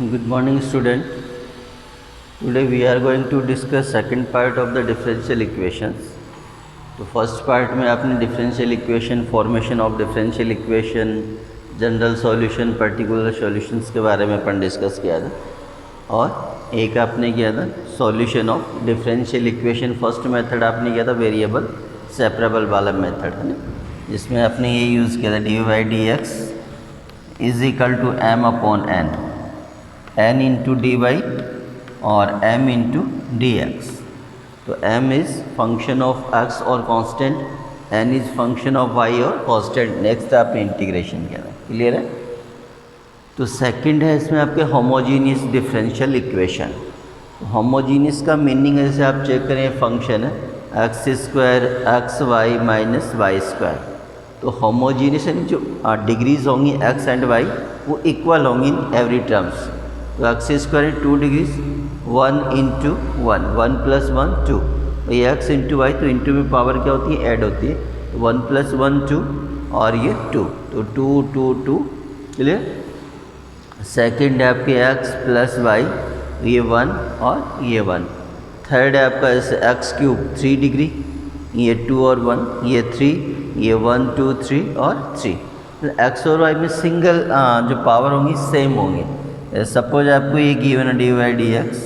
Good morning, student. Today we are going to discuss second part of the differential equations. तो first part में आपने differential equation, formation of differential equation, general solution, particular solutions के बारे में अपन discuss किया था। और एक आपने किया था solution of differential equation. First method आपने किया था वेरिएबल सेपरेबल वाला मेथड है ना, जिसमें आपने ये यूज़ किया था d y d x is equal to m upon n into d y और m इंटू डी एक्स। तो m is function of x और constant, n is function of y और कांस्टेंट। नेक्स्ट आपने integration किया था, clear है। तो second है इसमें आपके होमोजीनियस डिफरेंशियल इक्वेशन। होमोजीनियस का मीनिंग है, जैसे आप चेक करें फंक्शन है x square x y minus y square. तो होमोजीनियस यानी जो डिग्रीज होंगी x एंड y वो इक्वल होंगी इन एवरी टर्म्स। तो x square 2 degrees 1 into 1, 1 plus 1 2, ये एक्स इंटू वाई, तो इंटू में पावर क्या होती है, ऐड होती है। तो 1 प्लस 1 2 और ये 2, तो 2 2 2, क्लियर। सेकेंड है आपके एक्स प्लस वाई, ये 1 और ये 1। थर्ड है आपका एक्स क्यूब 3 डिग्री, ये 2 और 1, ये 3, ये 1 2 3 और 3। एक्स और वाई में सिंगल जो पावर होंगी सेम होंगी। सपोज आपको ये गिवन है डी वाई डी एक्स,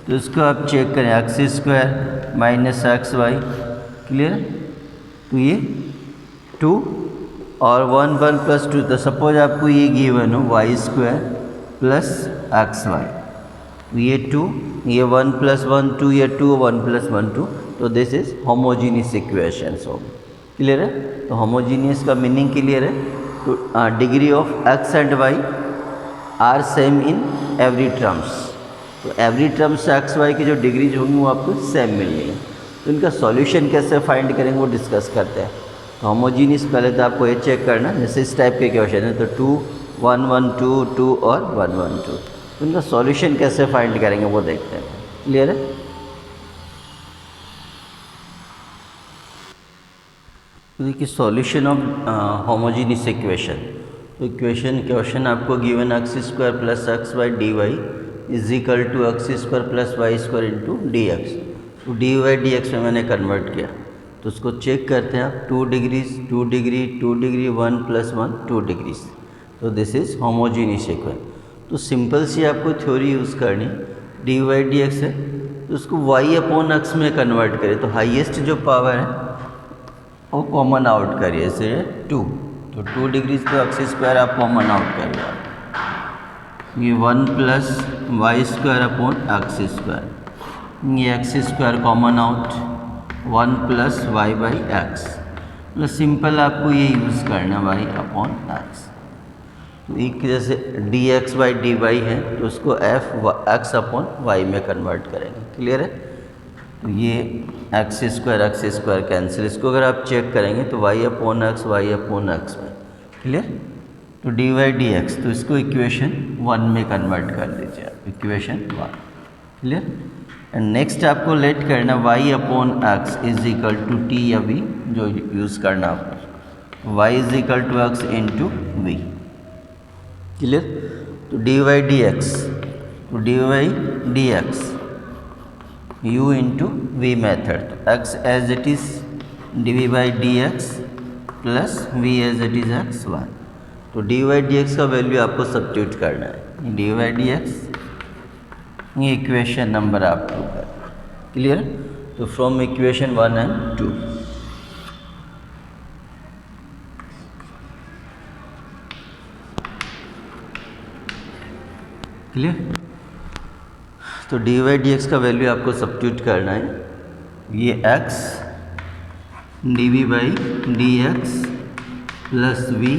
तो इसको आप चेक करें x square minus x y, clear. तो ये 2 और 1 1 प्लस 2, तो सपोज आपको ये गिवन हो y square plus x y, तो ये 2, ये 1 प्लस 1 2, ये 2 1 प्लस 1 2, तो दिस इज होमोजीनियस इक्वेशंस हो, क्लियर है। तो होमोजीनियस का मीनिंग क्लियर है। तो degree of x and y are same in every terms. तो एवरी टर्म्स एक्स वाई की जो डिग्रीज होंगी वो आपको सेम मिलनी है। तो इनका सॉल्यूशन कैसे फाइंड करेंगे वो डिस्कस करते हैं। तो होमोजीनियस पहले तो आपको ये चेक करना, जैसे इस टाइप के क्वेश्चन है तो 2 1 1 2 2 और 1 1 2, तो इनका सॉल्यूशन कैसे फाइंड करेंगे वो देखते हैं, क्लियर है। तो देखिए सॉल्यूशन ऑफ होमोजीनियस इक्वेशन। तो क्वेश्चन आपको given x square plus x y d y is equal to x square plus y square into d x. तो डी वाई डी एक्स में मैंने कन्वर्ट किया, तो उसको चेक करते हैं आप। 2 degrees 2 degree 2 degree 1 plus 1 2 degrees, तो दिस इज होमोजीनियस इक्वेशन। तो सिंपल सी आपको थ्योरी यूज़ करनी, डी वाई डी एक्स है तो उसको वाई अपॉन एक्स में कन्वर्ट करें। तो हाईएस्ट जो पावर है वो कॉमन आउट करिए, जैसे 2, तो 2 डिग्रीज तो एक्स स्क्वायर आप कॉमन आउट करिए, ये 1 plus y square upon x square, ये x square common out 1 plus y by x. मतलब सिंपल आपको ये यूज़ करना वाई अपॉन एक्स। तो एक जैसे d x by d y है तो उसको एफ एक्स अपॉन वाई में कन्वर्ट करेंगे, क्लियर है। तो ये एक्स स्क्वायर कैंसिल, इसको अगर आप चेक करेंगे तो वाई अपॉन एक्स में, क्लियर। तो डी वाई डी एक्स, तो इसको इक्वेशन 1 में कन्वर्ट कर दीजिए आप, इक्वेशन 1, क्लियर। एंड नेक्स्ट आपको लेट करना y upon x is equal to t या वी, जो यूज़ करना आपको, y is equal to x into v, clear. तो डी वाई डी एक्स, तो d y d x u into v method, तो x as it is d v by d x plus v as it is x 1। तो d y d x का value आपको substitute करना है, d y d x, ये equation number आप 2 है, clear. तो फ्रॉम इक्वेशन 1 एंड 2, क्लियर। तो डी वाई डी एक्स का वैल्यू आपको सब्स्टिट्यूट करना है, ये x d v by d x plus v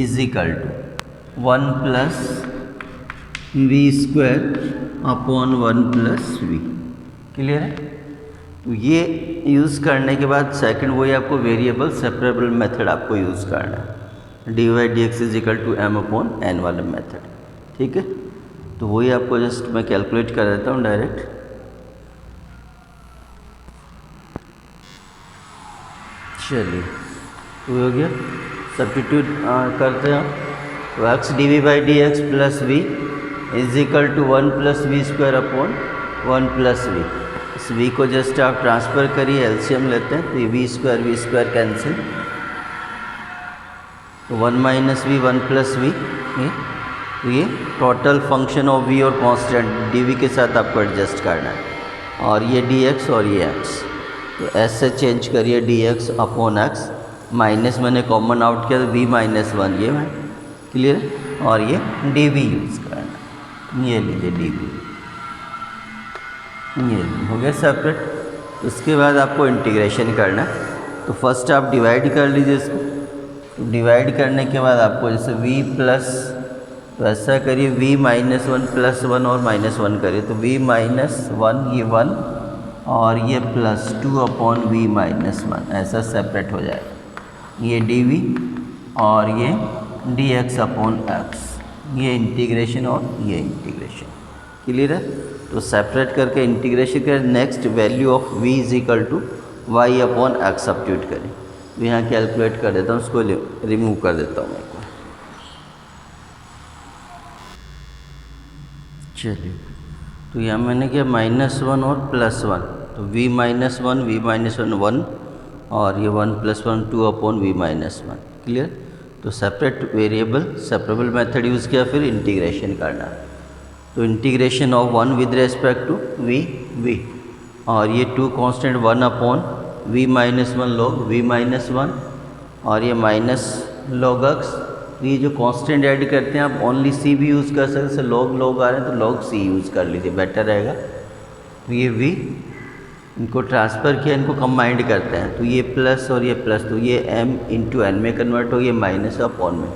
is equal to 1 plus v square upon 1 plus we, clear है। तो ये यूज़ करने के बाद सेकंड वही आपको वेरिएबल सेपरेबल मेथड आपको यूज़ करना है, d y d x is equal to m upon n वाला मेथड, ठीक है। तो वही आपको जस्ट मैं कैलकुलेट कर देता हूँ डायरेक्ट। चलिए तो हो गया, सब्स्टिट्यूट करते हैं। तो x d v by d x plus v is equal to 1 plus v square upon 1 plus v. इस v को जस्ट आप ट्रांसफ़र करिए, एलसीएम लेते हैं तो ये वी स्क्वायर कैंसिल, तो 1 माइनस वी 1 प्लस वी, तो ये टोटल फंक्शन ऑफ v और कांस्टेंट dv के साथ आपको एडजस्ट करना है, और ये dx और ये x, तो s से चेंज करिए dx अपॉन x, माइनस मैंने कॉमन आउट किया तो v माइनस 1 ये है, क्लियर, और ये dv यूज़ करना, ये लीजिए dv, ये हो गया सेपरेट। उसके बाद आपको इंटीग्रेशन करना है, तो फर्स्ट आप डिवाइड कर लीजिए इसको, तो डिवाइड करने के बाद आपको जैसे v प्लस, तो ऐसा करिए v माइनस 1 प्लस 1 और माइनस 1 करिए, तो v माइनस 1 ये 1 और ये प्लस 2 अपॉन v माइनस 1, ऐसा सेपरेट हो जाएगा, ये dv और ये dx अपॉन x, ये इंटीग्रेशन और ये इंटीग्रेशन, क्लियर है। तो सेपरेट करके इंटीग्रेशन कर, next value of v is equal to y upon x substitute करें, तो यहाँ कैलकुलेट कर देता हूँ, उसको रिमूव कर देता हूँ मैं को। चलिए, तो यहाँ मैंने किया -1 और +1, तो v माइनस 1 v माइनस 1 1 और ये 1 + 1 2 अपॉन v माइनस 1, क्लियर। तो separate variable separable method use किया, फिर इंटीग्रेशन करना, तो integration of 1 with respect to v, और ये 2 constant 1 upon v minus 1 log v minus 1, और ये माइनस log x, ये जो कांस्टेंट ऐड करते हैं आप ओनली c भी यूज़ कर सकते हैं, जैसे log आ रहे हैं तो log c यूज़ कर लीजिए, बेटर रहेगा। तो ये v इनको ट्रांसफ़र किया, इनको कंबाइंड करते हैं, तो ये प्लस और ये प्लस, तो ये m इंटू एन में कन्वर्ट हो, ये माइनस अपॉन में,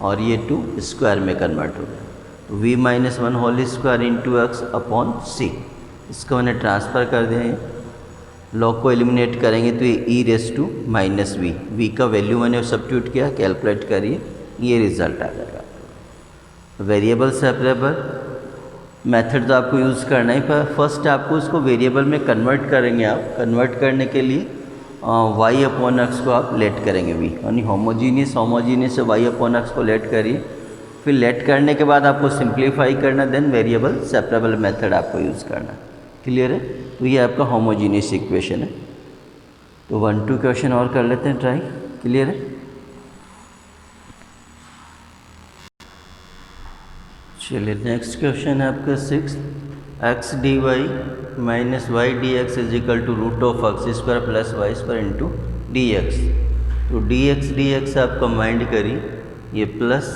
और ये 2 स्क्वायर में कन्वर्ट हो गया, तो v minus 1 whole square into x upon c, इसको मैंने ट्रांसफ़र कर दिया, लॉग को एलिमिनेट करेंगे तो ये e raise to minus v, v का वैल्यू मैंने सब्स्टिट्यूट किया, कैलकुलेट करिए, ये रिज़ल्ट आ जाएगा। वेरिएबल सेपरेबल मेथड तो आपको यूज़ करना ही, पर फर्स्ट आपको इसको वेरिएबल में कन्वर्ट करेंगे, आप कन्वर्ट करने के लिए y अपॉन एक्स को आप लेट करेंगे v, यानी होमोजीनियस से y अपॉन एक्स को लेट करिए, फिर लेट करने के बाद आपको सिंप्लीफाई करना, देन वेरिएबल सेपरेबल मेथड आपको यूज़ करना, क्लियर है। तो ये आपका होमोजीनियस इक्वेशन है। तो 1-2 क्वेश्चन और कर लेते हैं ट्राई, क्लियर है। चलिए नेक्स्ट क्वेश्चन है आपका 6, x dy minus y d x is equal to root of x square plus y square into d x. तो डी एक्स आप कंबाइंड करिए, ये plus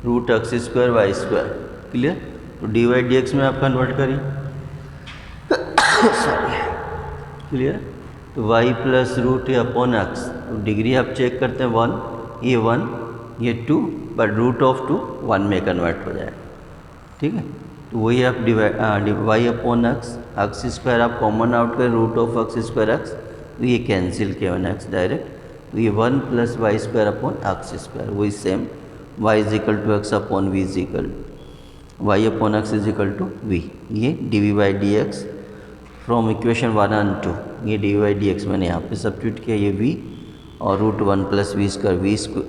root x square y square, clear. तो d y d x में आप convert करिए, sorry, clear. तो y plus root upon x, तो डिग्री आप चेक करते हैं 1, ये 2, बट रूट ऑफ 2 1 में कन्वर्ट हो जाए, ठीक है। तो वही आप वाई अपॉन एक्स स्क्वायर आप कॉमन आउट करें, root of x square x, तो ये कैंसिल किया मैंने एक्स डायरेक्ट, तो ये 1 plus y square upon x square, वही same y is equal to x upon v is equal, y upon x is equal to v, ये d v by d x from equation 1 and 2, ये d v by d x मैंने यहाँ पे substitute किया, ये v और root 1 plus v square,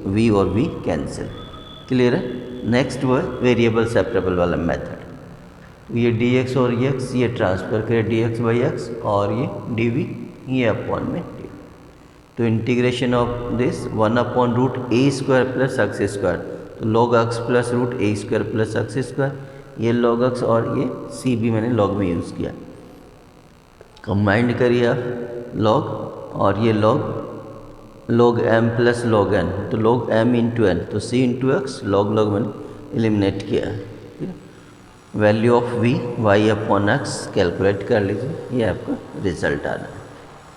v और v cancel, clear है। नेक्स्ट वो वेरिएबल सेपरेबल वाला मेथड, तो ये डी एक्स और ये एक्स ये ट्रांसफ़र करें डी एक्स बाई एक्स, और ये डी वी ये अपॉन में डी, तो integration of this 1 upon root a square plus x square, तो log x plus root a square plus x square, ये लॉग एक्स और ये सी भी मैंने लॉग में यूज़ किया, कंबाइंड करिए आप लॉग, और ये log m plus log n, तो लॉग एम इंटू एन, तो सी इंटू एक्स लॉग मैंने एलिमिनेट किया है, ठीक है। Value of v y upon x calculate कर लीजिए, ये आपका रिजल्ट आ रहा है,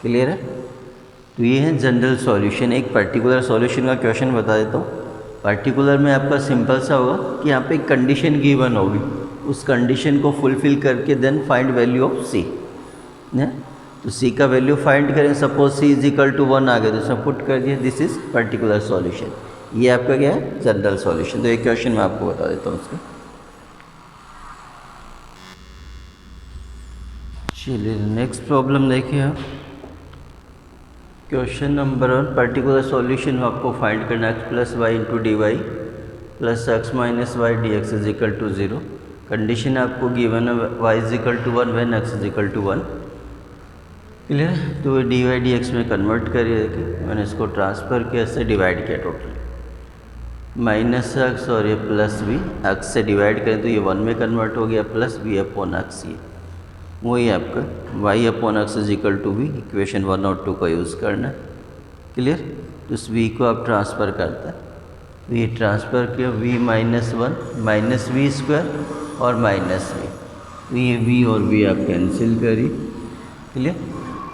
क्लियर है। तो ये है जनरल सॉल्यूशन। एक पर्टिकुलर सॉल्यूशन का क्वेश्चन बता देता हूँ। पर्टिकुलर में आपका सिंपल सा होगा कि यहाँ पे एक कंडीशन गिवन होगी, उस कंडीशन को फुलफिल करके then find value of C, तो सी का वैल्यू फाइंड करें, suppose C is equal to 1 आ गया तो उसमें पुट कर दिया, दिस इज पर्टिकुलर सॉल्यूशन। ये आपका क्या है, जनरल सॉल्यूशन। तो एक क्वेश्चन मैं आपको बता देता हूँ उसका। चलिए नेक्स्ट प्रॉब्लम देखिए आप। क्वेश्चन नंबर 1, पर्टिकुलर सॉल्यूशन आपको फाइंड करना, x plus y into d y plus x minus y d x is equal to 0। Condition आपको गिवन है y is equal to 1 when x is equal to 1। Clear है? तो d y d x में convert करिए, मैंने इसको transfer किया, इससे डिवाइड किया टोटल माइनस एक्स और ये प्लस बी, एक्स से डिवाइड करें तो ये 1 में कन्वर्ट हो गया, प्लस बी अपॉन एक्स, ये वही आपका y upon x is equal to v, equation 1 और 2 का यूज़ करना है। क्लियर? तो इस v को आप ट्रांसफ़र करते हैं, तो ये ट्रांसफ़र किया v minus 1 minus v square और माइनस वी, तो ये v और v आप कैंसिल करिए। क्लियर?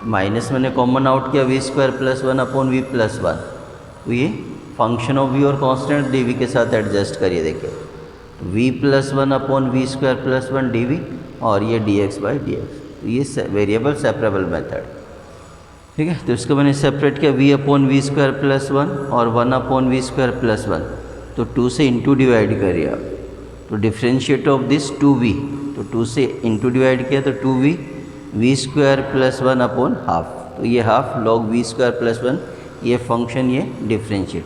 माइनस मैंने कॉमन आउट किया, v square plus 1 upon v plus 1, तो ये फंक्शन ऑफ v और कांस्टेंट dv के साथ एडजस्ट करिए। देखिए v plus 1 upon v square plus 1 dv और ये dx बाई dx, तो ये वेरिएबल सेपरेबल मेथड। ठीक है, तो इसको मैंने सेपरेट किया, v upon v square plus 1 और 1 अपॉन वी स्क्वायर प्लस 1, तो 2 से इंटू डिवाइड करिए आप, तो डिफ्रेंशिएट ऑफ दिस 2v, तो 2 से इंटू डिवाइड किया तो 2v v square plus 1 upon half, तो ये half log v square plus 1, ये फंक्शन ये डिफ्रेंशिएट,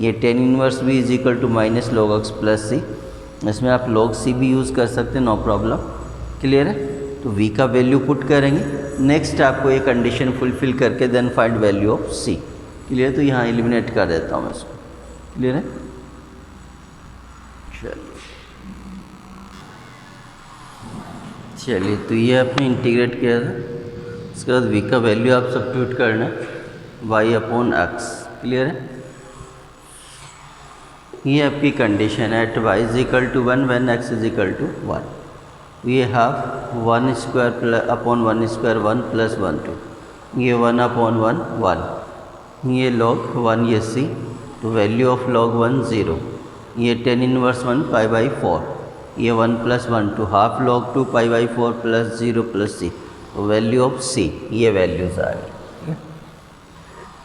ये tan inverse v is equal to minus log x plus c, इसमें आप लॉग सी भी यूज़ कर सकते हैं, नो प्रॉब्लम। क्लियर है? तो v का वैल्यू पुट करेंगे, नेक्स्ट आपको ये कंडीशन फुलफिल करके then find value of c। Clear? तो यहाँ एलिमिनेट कर देता हूँ मैं इसको। क्लियर है? चलिए, तो ये आपने इंटीग्रेट किया था, इसके बाद v का वैल्यू आप सब्स्टिट्यूट करना y अपॉन एक्स। क्लियर है? ये आपकी कंडीशन है, at y is equal to 1 when x is equal to 1, ये half 1 square plus upon 1 square 1 plus 1 2, ये 1 अपॉन 1 1, ये log 1 ये c, तो वैल्यू ऑफ log 1 0, ये टेन इनवर्स 1 पाई बाई 4, ये 1 plus 1 2, half log 2 pi by 4 plus 0 plus c, तो value of c, ये values आ गई। ठीक है,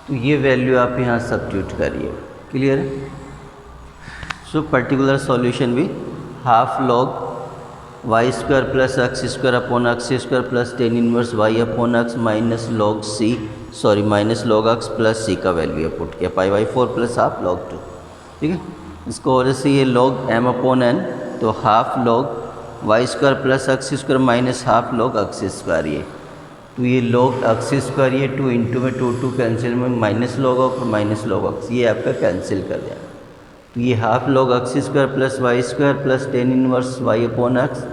तो ये वैल्यू आप यहाँ सब्स्टिट्यूट करिए। क्लियर है? सो पर्टिकुलर सॉल्यूशन भी half log y square plus x square upon x square plus tan inverse y upon x minus log c, sorry minus log x plus c का value put किया, pi by 4 plus half log 2। ठीक है, इसको और से ये log m upon n, तो half log y square plus x square minus half log x square, ये तो ये log एक्स स्क्वायर, ये 2 इंटू में 2 कैंसिल में minus log of minus log x, ये आपका कैंसिल कर दिया, तो ये half log x square plus y square plus tan inverse y upon x,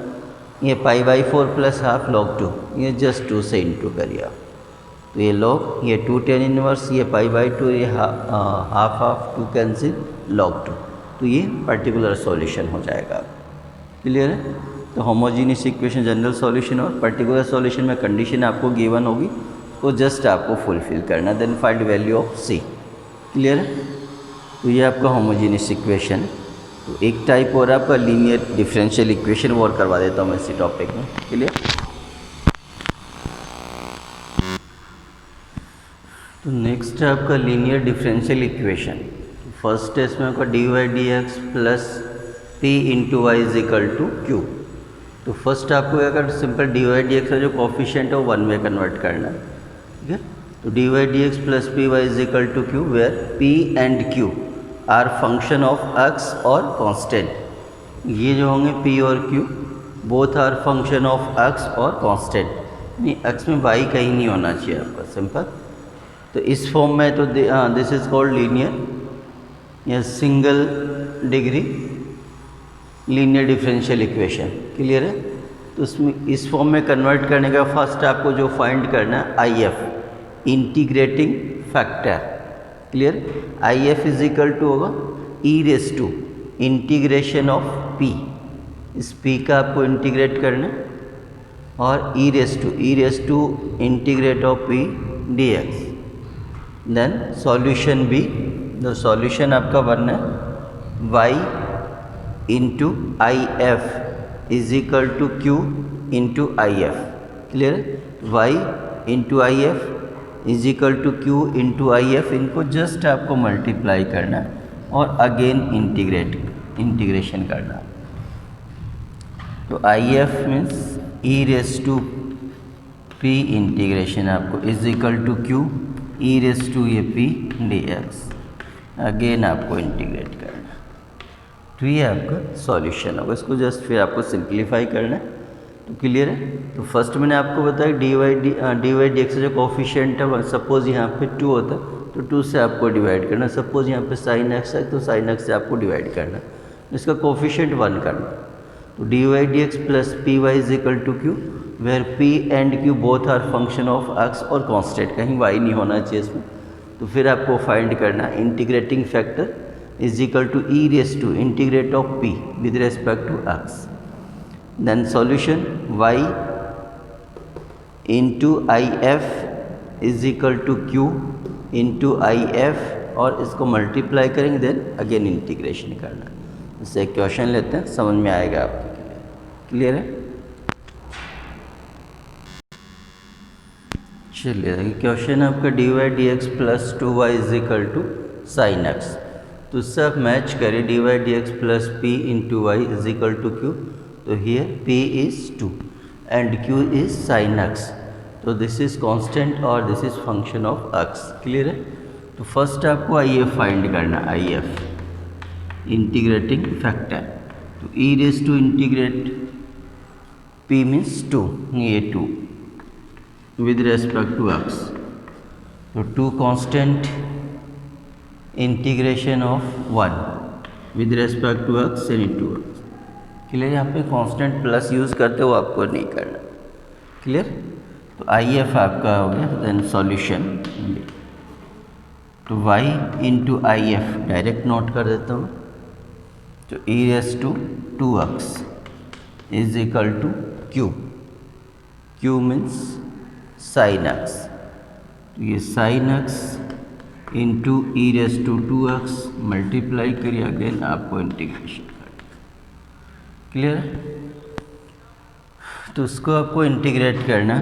ये pi by 4 plus half log 2, ये जस्ट 2 से इंटू करिए आप, तो ये log, ये 2 टेन इनवर्स, ये पाई बाई 2, ये हाफ हाफ 2 कैंसिल log 2, तो ये पर्टिकुलर सॉल्यूशन हो जाएगा। क्लियर है? तो होमोजीनियस इक्वेशन जनरल सॉल्यूशन और पर्टिकुलर सॉल्यूशन में कंडीशन आपको गिवन होगी, तो जस्ट आपको फुलफिल करना, then find value of c। Clear है? तो ये आपका होमोजीनियस इक्वेशन, तो एक टाइप और आपका लीनियर डिफरेंशियल इक्वेशन और करवा देता हूँ मैं इसी टॉपिक में। क्लियर? तो नेक्स्ट है आपका लीनियर डिफरेंशियल इक्वेशन। फर्स्ट है इसमें आपका d y d x plus p into y is equal to q. तो फर्स्ट आपको अगर simple d y d x का जो कॉफिशिएंट है वो 1 में कन्वर्ट करना है। ठीक है, तो d y d x plus p y is equal to q, where p and q are function of x और कांस्टेंट। ये जो होंगे पी और q both are function of x और कांस्टेंट, यानी एक्स में वाई कहीं नहीं होना चाहिए आपका, सिंपल। तो इस फॉर्म में तो दिस इज कॉल्ड लीनियर या single degree linear differential equation. Clear है? तो उसमें इस फॉर्म में कन्वर्ट करने का फर्स्ट आपको जो फाइंड करना है I F, integrating factor. Clear? I F is equal to होगा e raise to integration of p, इस पी का आपको इंटीग्रेट करना है, और e raise to integrate of p d x. Then solution be, जो सॉल्यूशन आपका बनना है y into I F is equal to q into I F. Clear? Y into I F is equal to q into I F, इनको just आपको multiply करना और again integration करना। तो I F means e raise to p integration आपको is equal to q e raise to ये p d x, again आपको integrate करना। तो ये आपका सॉल्यूशन होगा। इसको जस्ट फिर आपको सिंप्लीफाई करना है। तो क्लियर है। तो फर्स्ट मैंने आपको बताया डी वाई डी एक्स जो कोफिशिएंट है, सपोज यहाँ पे 2 होता है तो 2 से आपको डिवाइड करना। सपोज यहाँ पे साइन एक्स है तो साइन एक्स से आपको डिवाइड करना, इसका कोफिशिएंट 1 करना। तो d y d x plus p y is equal to q, where p and q both are function of x और कॉन्स्टेंट, कहीं वाई नहीं होना चाहिए इसमें। तो फिर आपको फाइंड करना integrating factor is equal to e raise to integrate of p with respect to x. Then solution y into I F is equal to q into I F, और इसको मल्टीप्लाई करेंगे देन अगेन इंटीग्रेशन करना। इससे एक question लेते हैं, समझ में आएगा आपके लिए। क्लियर है। चलिए क्वेश्चन आपका d y d x plus 2y is equal to sine x. तो इससे आप मैच करें d y d x plus p into y is equal to q. तो here p is 2 and q is sin x, तो this is constant और this is function of x। Clear है। तो first आपको I F find करना, I F integrating factor. तो e raise to integrate p means 2, ये 2 with respect to x। तो 2 constant integration of 1 with respect to x and two x। Clear. यहाँ पे constant plus use करते हो आपको नहीं करना। क्लियर। तो आई एफ आपका हो गया। देन सॉल्यूशन, तो y into I F direct note कर देता हूँ। तो e raise to 2x is equal to q, q means sine x. तो ये sine x into e raise to 2x multiply करिए, अगेन आपको इंटीग्रेशन। क्लियर। तो उसको आपको इंटीग्रेट करना,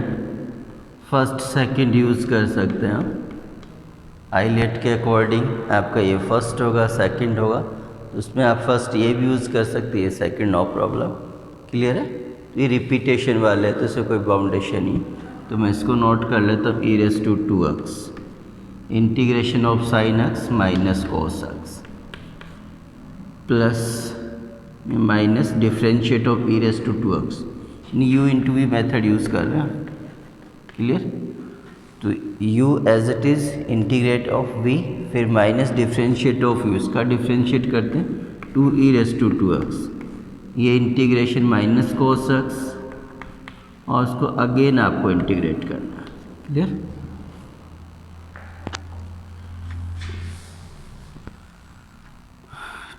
फर्स्ट सेकंड यूज़ कर सकते हैं आप। आईलेट के अकॉर्डिंग आपका ये फर्स्ट होगा, सेकंड होगा, तो उसमें आप फर्स्ट ये भी यूज़ कर सकते हैं, सेकंड नो प्रॉब्लम। क्लियर है। तो ये रिपीटेशन वाले है तो इससे कोई बाउंडेशन नहीं, तो मैं इसको नोट कर लेता हूँ। E raise to 2x integration of sine x minus cos x plus minus differentiate of e raise to 2x, u into v method use कर रहे हैं। क्लियर। तो u as it is integrate of v, फिर minus differentiate of u, इसका differentiate करते हैं 2 e raise to 2x, ये integration minus cos x, और उसको अगेन आपको इंटीग्रेट करना है। क्लियर।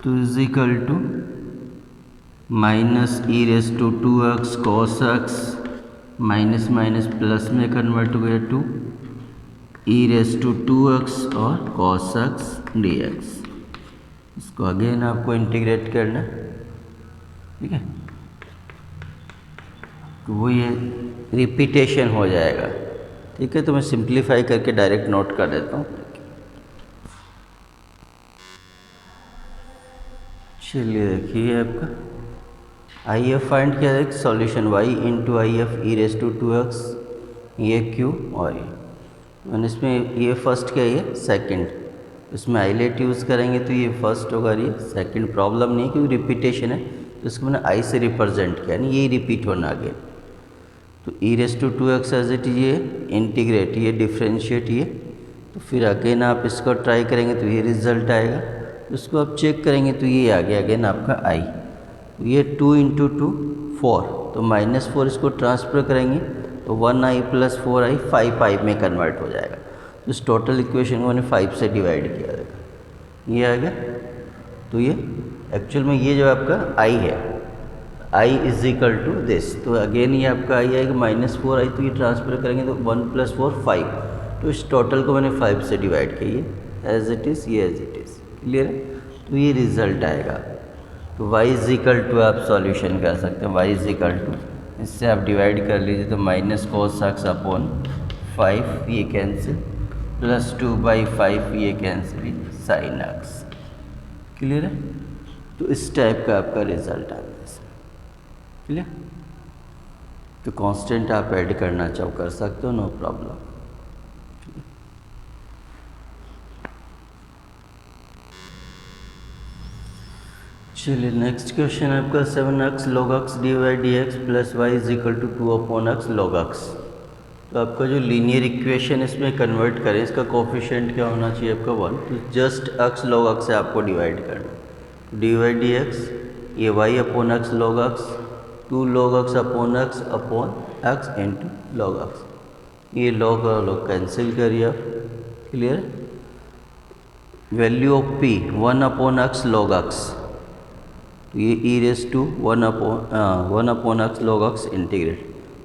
तो is equal to minus e raise to 2x cos x, minus minus plus में कन्वर्ट हो गया 2 ई रेस टू 2x और कॉस एक्स डी एक्स। इसको अगेन आपको इंटीग्रेट करना है। ठीक है। तो वो ये रिपीटेशन हो जाएगा। ठीक है। तो मैं सिंप्लीफाई करके डायरेक्ट नोट कर देता हूँ। चलिए देखिए आपका आई एफ फाइंड किया है, solution y into I F e raise to 2x, ये q और ये, मैंने इसमें ये फर्स्ट किया, ये सेकंड, इसमें आईलेट यूज़ करेंगे तो ये फर्स्ट होगा, ये सेकंड। प्रॉब्लम नहीं क्योंकि रिपीटेशन है, तो इसको मैंने आई से रिप्रेजेंट किया, यानी ये रिपीट होना आगे। तो e raise to 2x as it, ये इंटीग्रेट, ये डिफ्रेंशिएट, ये, तो फिर अगेन आप इसको ट्राई करेंगे तो ये रिजल्ट आएगा। उसको आप चेक करेंगे तो ये आ गया अगेन आपका आई। ये 2 इंटू 2 4, तो माइनस 4 इसको ट्रांसफ़र करेंगे तो 1i प्लस 4i 5i में कन्वर्ट हो जाएगा। तो इस टोटल इक्वेशन को मैंने 5 से डिवाइड किया जाएगा, ये आ गया। तो ये एक्चुअल में ये जो आपका i है, i is equal to this, तो अगेन ये आपका i आएगा माइनस 4i, तो ये ट्रांसफ़र करेंगे तो 1 प्लस 4 5, तो इस टोटल को मैंने 5 से डिवाइड किया, ये एज इट इज़, ये एज इट इज़। क्लियर है। तो ये रिज़ल्ट आएगा। तो y इज इक्वल टू आप सॉल्यूशन कर सकते हैं, y इज इक्वल टू, इससे आप डिवाइड कर लीजिए तो माइनस कोस एक्स अपॉन 5, ये कैंसिल, प्लस 2/5 ये कैंसिल, साइन एक्स। क्लियर है। तो इस टाइप का आपका रिजल्ट आता है इसमें। क्लियर। तो कांस्टेंट आप ऐड करना चाहो कर सकते हो, नो प्रॉब्लम। चलिए नेक्स्ट क्वेश्चन है आपका 7x log x dy dx plus y is equal to 2/x log x। तो आपका जो लीनियर इक्वेशन इसमें कन्वर्ट करें, इसका कोफिशिएंट क्या होना चाहिए आपका 1, तो जस्ट x log x से आपको डिवाइड करना, dy dx ये y upon x log x, 2 log x upon x into log x, ये log और log कैंसिल करिए आप। Clear. Value of p 1 upon x log x, तो ये e raise to 1 upon x log x integrate,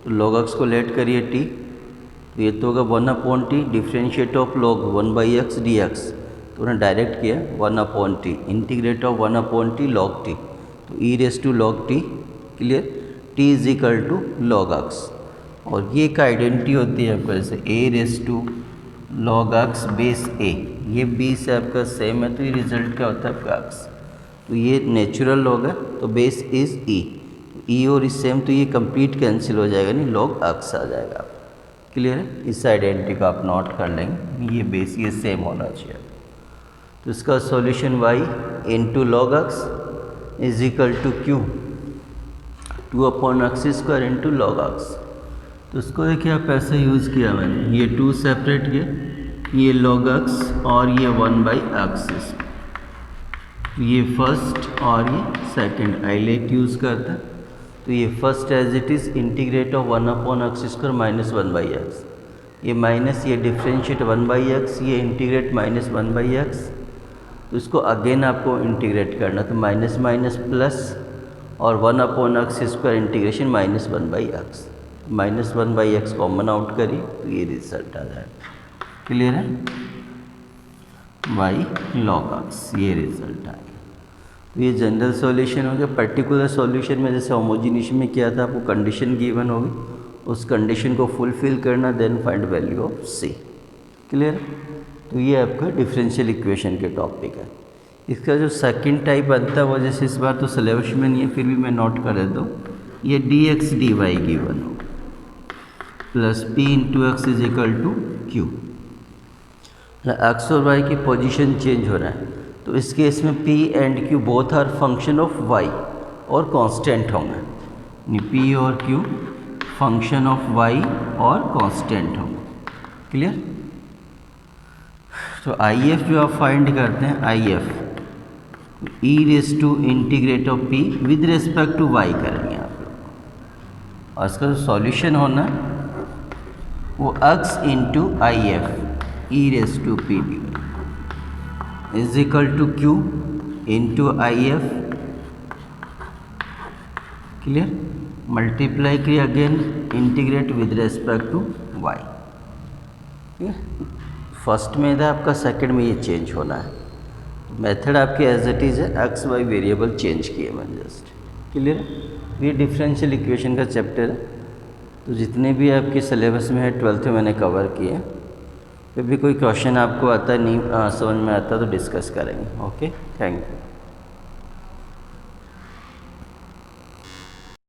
तो log x को let करिए t, तो ये तो होगा 1 upon t differentiate of log 1/x dx, तो उन्हें डायरेक्ट किया 1 upon t integrate of 1 upon t log t, तो e raise to log t। Clear. t is equal to log x, और ये एक आइडेंटिटी होती है आपका, जैसे a raise to log x base a, ये b से आपका सेम है, तो ये रिजल्ट क्या होता है आपका x, तो ये नेचुरल लॉग है, तो बेस इज e, e और इस सेम, तो ये कंप्लीट कैंसिल हो जाएगा, नहीं log x आ जाएगा। क्लियर है। इस आइडेंटिटी को आप नोट कर लेंगे, ये बेस ये सेम होना चाहिए। तो इसका solution y into log x is equal to q 2/x² into log x। तो इसको देखिए आप ऐसे यूज़ किया मैंने, ये 2 सेपरेट किए, ये log x और ये 1/x, ये फर्स्ट और ये सेकंड आइलेट यूज़ करता है, तो ये first as it is integrate of 1/x² minus 1/x, ये माइनस, ये डिफ्रेंशिएट 1/x, ये इंटीग्रेट माइनस 1/x, तो इसको अगेन आपको इंटीग्रेट करना, तो माइनस माइनस प्लस और 1/x² integration minus 1/x, minus 1/x common out करिए, तो ये रिजल्ट आ जाएगा। क्लियर है। y log x, ये रिजल्ट आएगा। तो ये जनरल सॉल्यूशन हो गया। पर्टिकुलर सॉल्यूशन में जैसे होमोजीनियस में किया था, आपको कंडीशन गिवन होगी, उस कंडीशन को फुलफिल करना, then find value of c। Clear. तो ये आपका डिफरेंशियल इक्वेशन के टॉपिक है। इसका जो सेकंड टाइप बनता है वो, जैसे इस बार तो सिलेबस में नहीं है, फिर भी मैं नोट कर देता हूँ, ये dx dy गिवन हो plus p into x is equal to q, x और वाई की पोजीशन चेंज हो रहा है, तो इस केस में p and q both are function of y और कांस्टेंट होंगे, p और q फंक्शन ऑफ y और कांस्टेंट होंगे। क्लियर। तो IF जो आप फाइंड करते हैं, IF e raise to integrate of p with respect to y करेंगे आप लोग, और इसका जो सॉल्यूशन होना वो x into IF e raise to p is equal to q into IF। Clear. Multiply करिए again integrate with respect to y। First में था आपका, सेकंड में ये चेंज होना है, मेथड आपकी एज इट इज़ है, एक्स वाई वेरिएबल चेंज किए मैंने जस्ट। क्लियर। ये डिफरेंशियल इक्वेशन का चैप्टर है, तो जितने भी आपके सिलेबस में है 12th में मैंने कवर किए। फिर भी कोई क्वेश्चन आपको आता नहीं समझ में आता तो डिस्कस करेंगे। Okay, thank you.